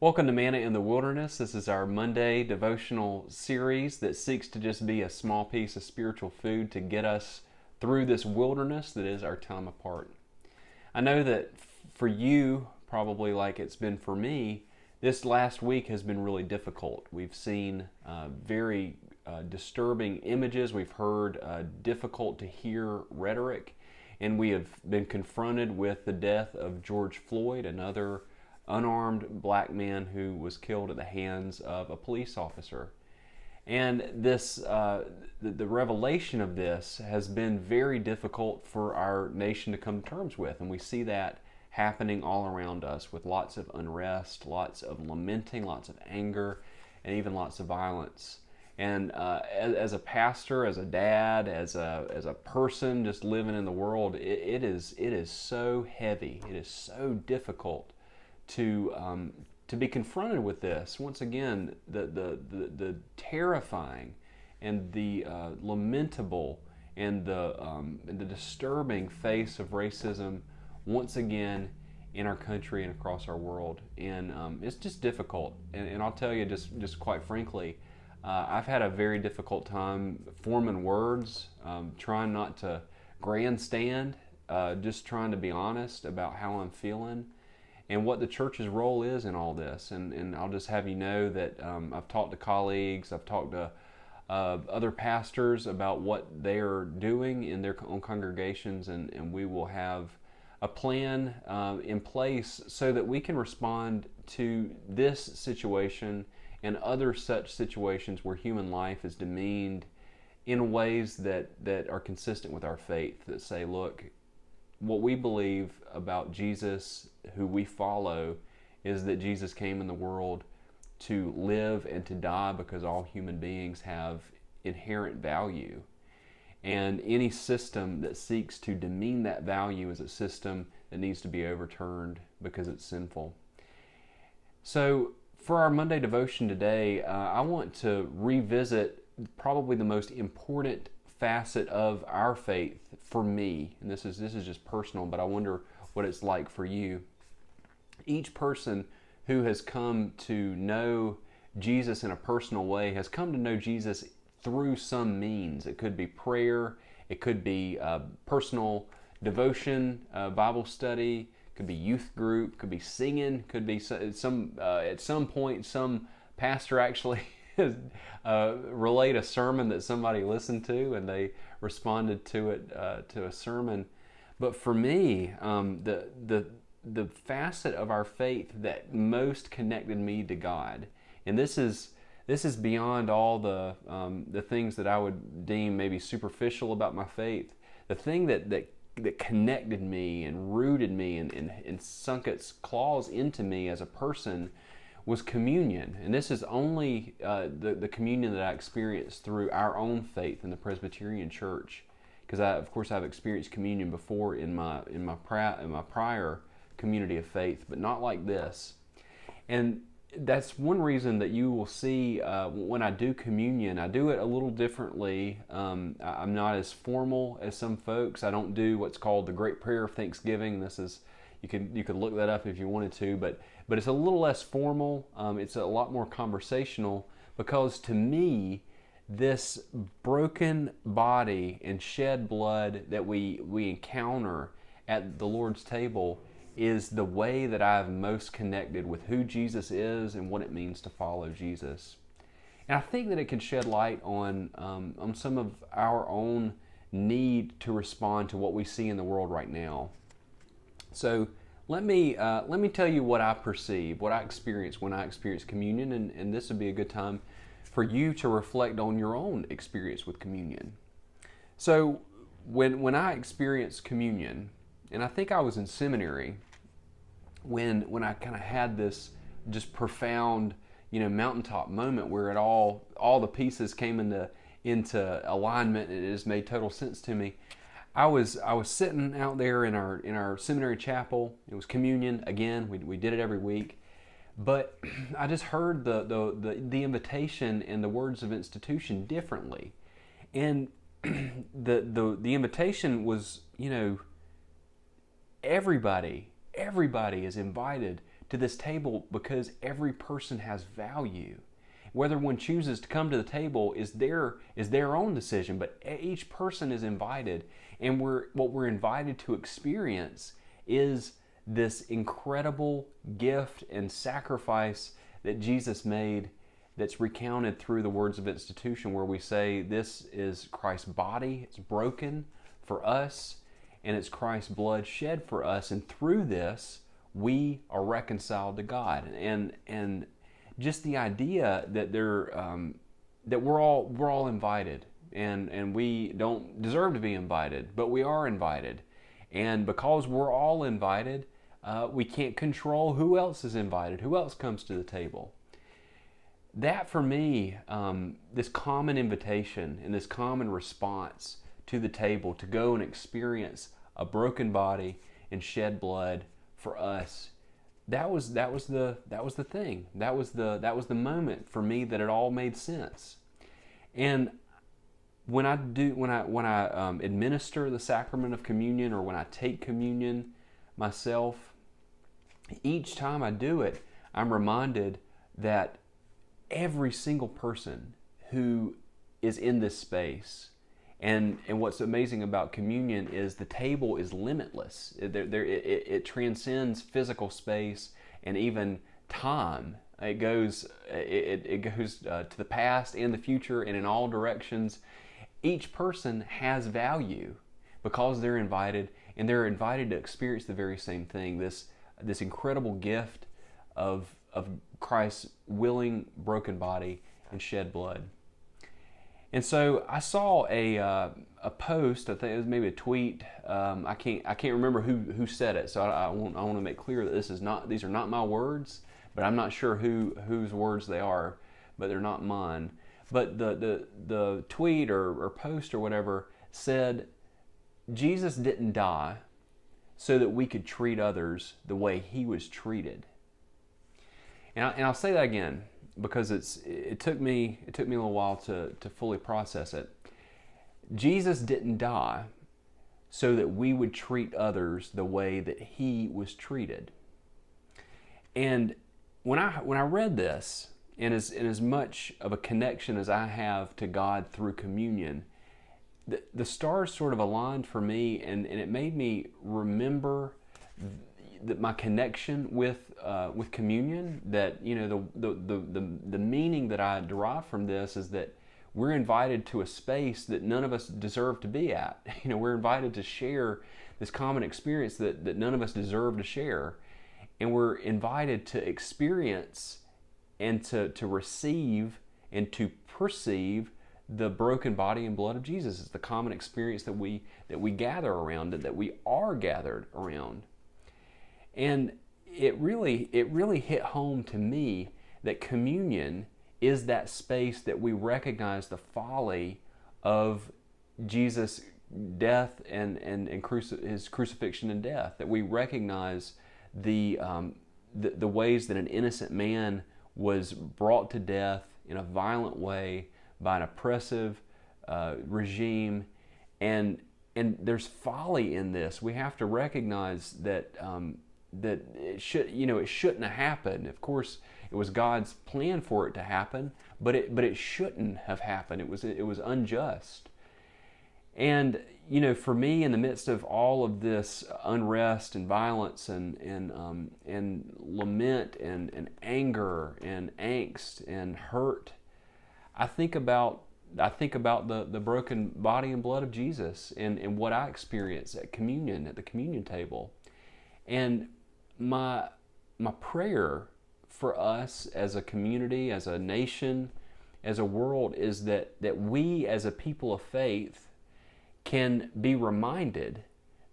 Welcome to Manna in the Wilderness. This is our Monday devotional series that seeks to just be a small piece of spiritual food to get us through this wilderness that is our time apart. I know that for you, probably like it's been for me, this last week has been really difficult. We've seen very disturbing images. We've heard difficult to hear rhetoric, and we have been confronted with the death of George Floyd, another unarmed black man who was killed at the hands of a police officer. And the revelation of this has been very difficult for our nation to come to terms with, and we see that happening all around us with lots of unrest, lots of lamenting, lots of anger, and even lots of violence. And as a pastor, as a dad, as a person just living in the world, it is so heavy. It is so difficult to be confronted with this. Once again, the terrifying and the lamentable and the disturbing face of racism once again in our country and across our world. And it's just difficult. And I'll tell you just quite frankly, I've had a very difficult time forming words, trying not to grandstand, just trying to be honest about how I'm feeling and what the church's role is in all this. And I'll just have you know that I've talked to colleagues, I've talked to other pastors about what they're doing in their own congregations, and we will have a plan in place so that we can respond to this situation and other such situations where human life is demeaned in ways that are consistent with our faith, that say, look, what we believe about Jesus, who we follow, is that Jesus came in the world to live and to die because all human beings have inherent value. And any system that seeks to demean that value is a system that needs to be overturned because it's sinful. So for our Monday devotion today, I want to revisit probably the most important facet of our faith for me, and this is just personal, but I wonder what it's like for you. Each person who has come to know Jesus in a personal way has come to know Jesus through some means. It could be prayer, it could be personal devotion, Bible study, could be youth group, could be singing, could be some at some point some pastor actually relate a sermon that somebody listened to and they responded to it to a sermon. But for me, the facet of our faith that most connected me to God, and this is beyond all the things that I would deem maybe superficial about my faith. The thing that connected me and rooted me and sunk its claws into me as a person was communion. And this is only the communion that I experienced through our own faith in the Presbyterian Church, because of course I've experienced communion before in my prior community of faith, but not like this. And that's one reason that you will see when I do communion, I do it a little differently. I'm not as formal as some folks. I don't do what's called the Great Prayer of Thanksgiving. This is you could look that up if you wanted to, but it's a little less formal. It's a lot more conversational, because to me, this broken body and shed blood that we encounter at the Lord's table is the way that I've most connected with who Jesus is and what it means to follow Jesus. And I think that it can shed light on some of our own need to respond to what we see in the world right now. So let me tell you what I perceive, what I experience when I experience communion, and this would be a good time for you to reflect on your own experience with communion. So when I experienced communion, and I think I was in seminary when I kind of had this just profound, mountaintop moment where all the pieces came into alignment and it just made total sense to me. I was sitting out there in our seminary chapel. It was communion again. We did it every week, but I just heard the invitation and the words of institution differently, and the invitation was, everybody is invited to this table because every person has value. Whether one chooses to come to the table is their own decision, but each person is invited, and what we're invited to experience is this incredible gift and sacrifice that Jesus made, that's recounted through the words of institution, where we say this is Christ's body, it's broken for us, and it's Christ's blood shed for us, and through this we are reconciled to God. And just the idea that that we're all invited, and we don't deserve to be invited, but we are invited, and because we're all invited, we can't control who else is invited, who else comes to the table. That for me, this common invitation and this common response to the table to go and experience a broken body and shed blood for us, that was the thing. That was the moment for me that it all made sense. And when I administer the sacrament of communion, or when I take communion myself, each time I do it, I'm reminded that every single person who is in this space, and what's amazing about communion is the table is limitless. It transcends physical space and even time. It goes to the past and the future, and in all directions. Each person has value because they're invited, and they're invited to experience the very same thing. This incredible gift of Christ's willing broken body and shed blood. And so I saw a post. I think it was maybe a tweet. I can't remember who said it. So I want to make clear that these are not my words, but I'm not sure whose words they are. But they're not mine. But the tweet or post or whatever said, Jesus didn't die so that we could treat others the way he was treated. And I'll say that again, because it took me a little while to fully process it. Jesus didn't die so that we would treat others the way that he was treated. And when I read this, and as much of a connection as I have to God through communion, the stars sort of aligned for me, and it made me remember that my connection with communion, that the meaning that I derive from this is that we're invited to a space that none of us deserve to be at. We're invited to share this common experience that none of us deserve to share, and we're invited to experience and to receive and to perceive the broken body and blood of Jesus. It's the common experience that we gather around, that we are gathered around. And it really hit home to me that communion is that space that we recognize the folly of Jesus' death and his crucifixion and death. That we recognize the ways that an innocent man was brought to death in a violent way by an oppressive regime, and there's folly in this. We have to recognize that that it shouldn't have happened. Of course, it was God's plan for it to happen, but it shouldn't have happened. It was unjust. And for me, in the midst of all of this unrest and violence and lament and anger and angst and hurt, I think about the broken body and blood of Jesus and what I experience at the communion table. And my prayer for us as a community, as a nation, as a world, is that we as a people of faith can be reminded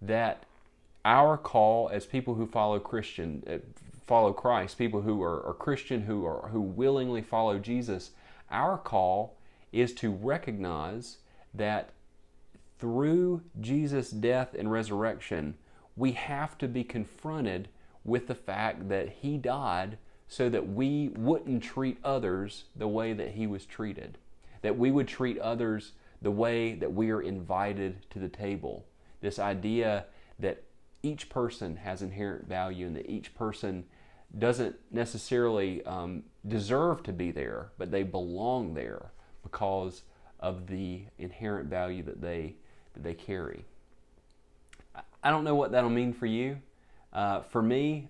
that our call as people who follow Christ, people who are Christian, who willingly follow Jesus, our call is to recognize that through Jesus' death and resurrection, we have to be confronted with the fact that he died so that we wouldn't treat others the way that he was treated. That we would treat others the way that we are invited to the table. This idea that each person has inherent value and that each person doesn't necessarily deserve to be there, but they belong there because of the inherent value that they carry. I don't know what that'll mean for you. For me,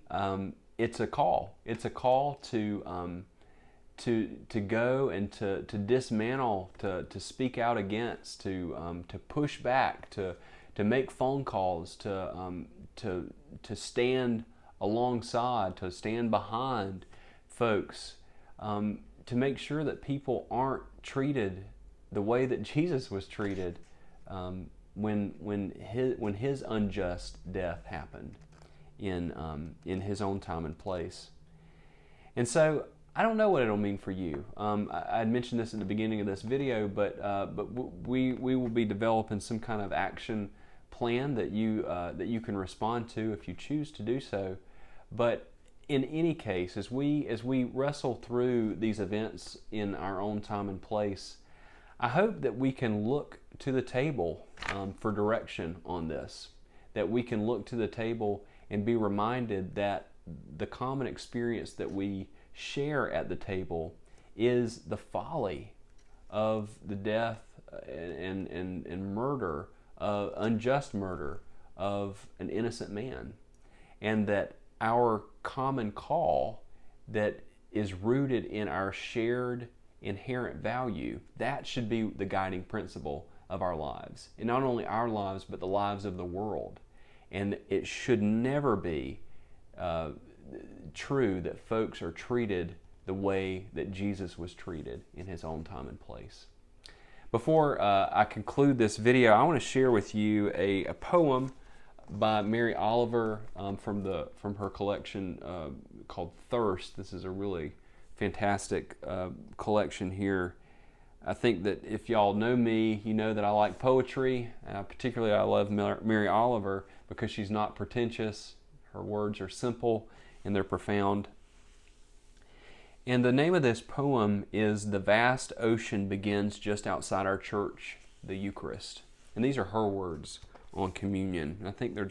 it's a call. It's a call to go and to dismantle, to speak out against, to push back, to make phone calls, to stand alongside, to stand behind folks, to make sure that people aren't treated the way that Jesus was treated when his unjust death happened in his own time and place. And so I don't know what it'll mean for you. I had mentioned this at the beginning of this video, but we will be developing some kind of action plan that you can respond to if you choose to do so. But in any case, as we wrestle through these events in our own time and place, I hope that we can look to the table for direction on this. That we can look to the table and be reminded that the common experience that we share at the table is the folly of the death and murder, unjust murder of an innocent man, and that our common call that is rooted in our shared inherent value, that should be the guiding principle of our lives, and not only our lives but the lives of the world. And it should never be true that folks are treated the way that Jesus was treated in his own time and place. Before I conclude this video, I want to share with you a poem by Mary Oliver from her collection called Thirst. This is a really fantastic collection here. I think that if y'all know me, you know that I like poetry. Particularly I love Mary Oliver because she's not pretentious. Her words are simple and they're profound. And the name of this poem is "The Vast Ocean Begins Just Outside Our Church, the Eucharist." And these are her words on communion. And I think they're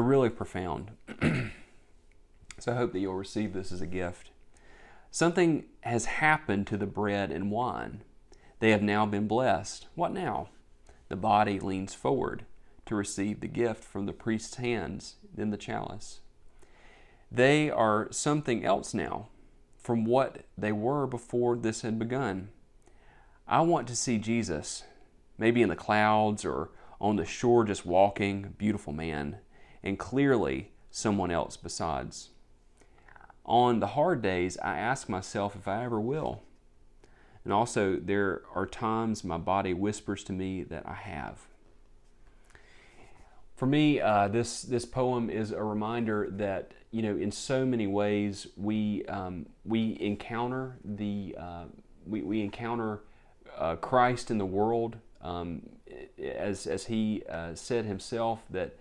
really profound. So I hope that you'll receive this as a gift. Something has happened to the bread and wine. They have now been blessed. What now? The body leans forward to receive the gift from the priest's hands, then the chalice. They are something else now from what they were before this had begun. I want to see Jesus, maybe in the clouds or on the shore just walking, a beautiful man, and clearly someone else besides. On the hard days, I ask myself if I ever will. And also, there are times my body whispers to me that I have. For me, this poem is a reminder that, in so many ways we encounter we encounter Christ in the world, as he said himself, that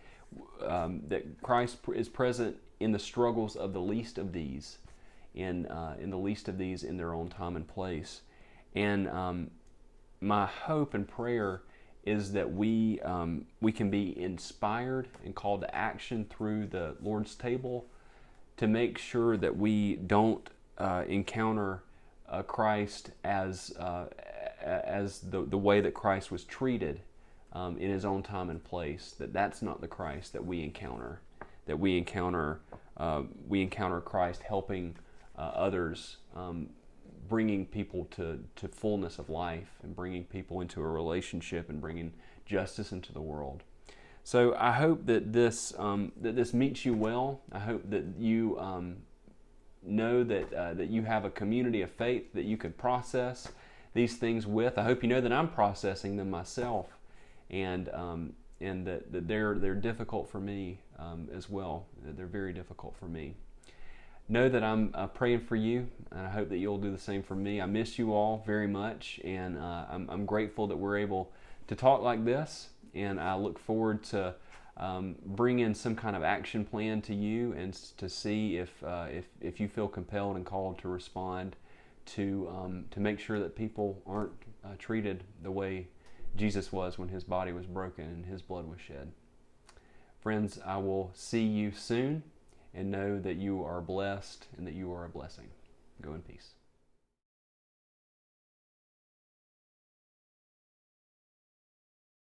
Christ is present in the struggles of the least of these, in the least of these in their own time and place. And my hope and prayer is that we can be inspired and called to action through the Lord's table to make sure that we don't encounter Christ as the way that Christ was treated in his own time and place. That's not the Christ that we encounter. That we encounter Christ helping others, bringing people to fullness of life, and bringing people into a relationship, and bringing justice into the world. So I hope that this meets you well. I hope that you know that you have a community of faith that you could process these things with. I hope you know that I'm processing them myself, and that they're difficult for me as well. That they're very difficult for me. Know that I'm praying for you, and I hope that you'll do the same for me. I miss you all very much, and I'm grateful that we're able to talk like this, and I look forward to bringing some kind of action plan to you, and to see if you feel compelled and called to respond to make sure that people aren't treated the way Jesus was when his body was broken and his blood was shed. Friends, I will see you soon, and know that you are blessed and that you are a blessing. Go in peace.